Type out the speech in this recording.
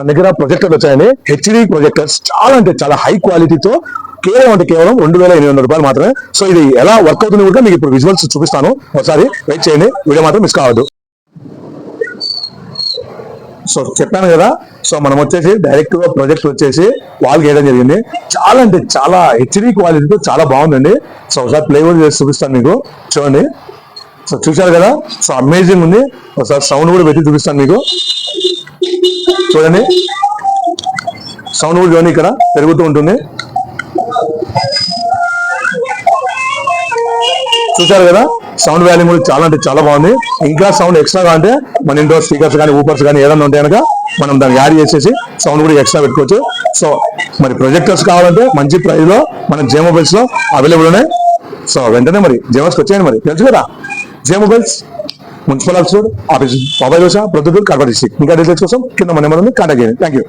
మన దగ్గర ప్రొజెక్టర్లు వచ్చాయండి. హెచ్డి ప్రొజెక్టర్స్ చాలా అంటే చాలా హై క్వాలిటీతో కేవలం 2,800 రూపాయలు మాత్రమే. సో ఇది ఎలా వర్క్ అవుతుంది కూడా మీకు ఇప్పుడు విజువల్స్ చూపిస్తాను. ఒకసారి వెయిట్ చేయండి, వీడియో మాత్రం మిస్ కావద్దు. సో చెప్పాను కదా, సో మనం వచ్చేసి డైరెక్ట్ గా ప్రొజెక్ట్ వచ్చేసి వాల్ వేయడం జరిగింది. చాలా అంటే చాలా హెచ్డి క్వాలిటీతో చాలా బాగుందండి. సో ఒకసారి ప్లే కూడా చేసి చూపిస్తాను మీకు, చూడండి. సో చూశారు కదా, సో అమేజింగ్ ఉంది. ఒకసారి సౌండ్ కూడా పెట్టి చూపిస్తాను మీకు, చూడండి. సౌండ్ కూడా చూడండి, ఇక్కడ పెరుగుతూ ఉంటుంది. చూశారు కదా, సౌండ్ వాల్యూమ్ కూడా చాలా అంటే చాలా బాగుంది. ఇంకా సౌండ్ ఎక్స్ట్రాగా అంటే మన ఇంట్లో స్పీకర్స్ కానీ ఊపర్స్ కానీ ఏదైనా ఉంటే కనుక మనం దాన్ని యాడ్ చేసేసి సౌండ్ కూడా ఎక్స్ట్రా పెట్టుకోవచ్చు. సో మరి ప్రొజెక్టర్స్ కావాలంటే మంచి ప్రైస్ లో మన జే మొబైల్స్ లో అవైలబుల్ ఉన్నాయి. సో వెంటనే మరి జేమస్కి వచ్చేయండి. మరి తెలుసు కదా, J mobiles, municipal office, office mobile దోశ, ప్రొద్దుటూరు, కడప డిస్ట్రిక్ట్. ఇంకా డీటెయిల్స్ కోసం కింద మన నెంబర్ ఉంది, కాంటాక్ట్ చేయండి. Thank you.